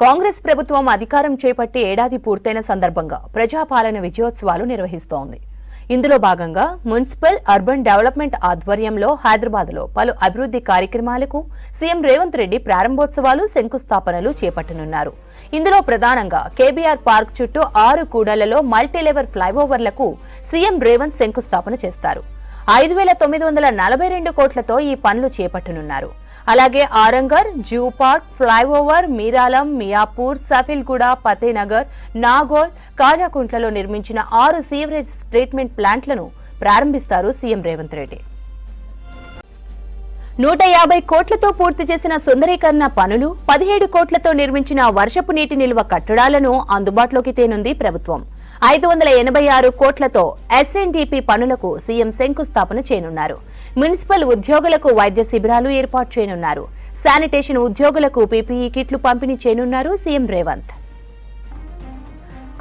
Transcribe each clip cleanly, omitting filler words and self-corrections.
కాంగ్రెస్ ప్రభుత్వం అధికారం చేపట్టి ఏడాది పూర్తయిన సందర్భంగా ప్రజాపాలన విజయోత్సవాలు నిర్వహిస్తోంది. ఇందులో భాగంగా మున్సిపల్ అర్బన్ డెవలప్మెంట్ ఆధ్వర్యంలో హైదరాబాద్లో పలు అభివృద్ధి కార్యక్రమాలకు సీఎం రేవంత్ రెడ్డి ప్రారంభోత్సవాలు, శంకుస్థాపనలు చేపట్టనున్నారు. ఇందులో ప్రధానంగా కేబీఆర్ పార్క్ చుట్టూ 6 కూడళ్లలో మల్టీలెవెల్ ఫ్లైఓవర్లకు సీఎం రేవంత్ శంకుస్థాపన చేస్తారు. 5,942 కోట్లతో ఈ పనులు చేపట్టనున్నారు. అలాగే Aramghar, zoo park, flyover, Miralam, Miyapur, Safilguda, Fatehnagar, Nagole, కాజాకుంట్లలో నిర్మించిన 6 సీవరేజ్ ట్రీట్మెంట్ ప్లాంట్లను ప్రారంభిస్తారు సీఎం రేవంత్ రెడ్డి. 150 కోట్లతో పూర్తి చేసిన సుందరీకరణ పనులు, 17 కోట్లతో నిర్మించిన వర్షపు నీటి నిల్వ కట్టడాలను అందుబాటులోకి తేనుంది ప్రభుత్వం. 586 కోట్లతో ఎస్ఎన్డీపీ పనులకు సీఎం శంకుస్థాపన చేయనున్నారు. మున్సిపల్ ఉద్యోగులకు వైద్య శిబిరాలు ఏర్పాటు చేయనున్నారు. శానిటేషన్ ఉద్యోగులకు పీపీఈ కిట్లు పంపిణీ చేయనున్నారు సీఎం రేవంత్.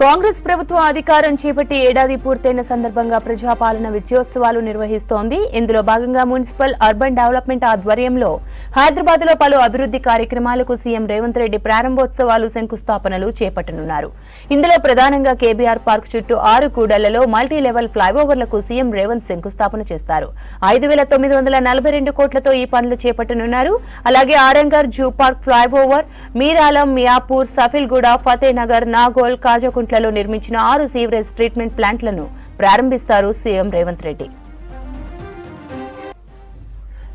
కాంగ్రెస్ ప్రభుత్వం అధికారం చేపట్టి ఏడాది పూర్తయిన సందర్భంగా ప్రజాపాలన విజయోత్సవాలు నిర్వహిస్తోంది. ఇందులో భాగంగా మున్సిపల్ అర్బన్ డెవలప్మెంట్ ఆధ్వర్యంలో హైదరాబాద్ లో పలు అభివృద్ధి కార్యక్రమాలకు సీఎం రేవంత్ రెడ్డి ప్రారంభోత్సవాలు, శంకుస్థాపనలు చేపట్టనున్నారు. ఇందులో ప్రధానంగా కేబీఆర్ పార్క్ చుట్టూ 6 కూడళ్లలో మల్టీలెవెల్ ఫ్లైఓవర్లకు సీఎం రేవంత్ శంకుస్థాపన చేస్తారు. 5,942 కోట్లతో ఈ పనులు చేపట్టనున్నారు. అలాగే Aramghar, zoo park, flyover, Miralam, Miyapur, Safilguda, Fatehnagar, Nagole, కాజాకుంట్లలో నిర్మించిన 6 సీవరేజ్ ట్రీట్మెంట్ ప్లాంట్లను ప్రారంభిస్తారు సీఎం రేవంత్ రెడ్డి.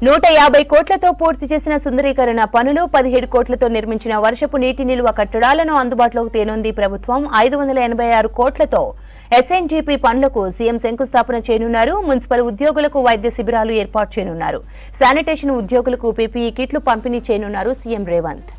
150 కోట్లతో పూర్తి చేసిన సుందరీకరణ పనులు, 17 కోట్లతో నిర్మించిన వర్షపు నీటి నిల్వ కట్టడాలను అందుబాటులోకి తేనుంది ప్రభుత్వం. 586 కోట్లతో ఎస్ఎన్జీపీ పనులకు సీఎం శంకుస్థాపన చేయనున్నారు. మున్సిపల్ ఉద్యోగులకు వైద్య శిబిరాలు ఏర్పాటు చేయనున్నారు. శానిటేషన్ ఉద్యోగులకు పీపీఈ కిట్లు పంపిణీ చేయనున్నారు సీఎం రేవంత్.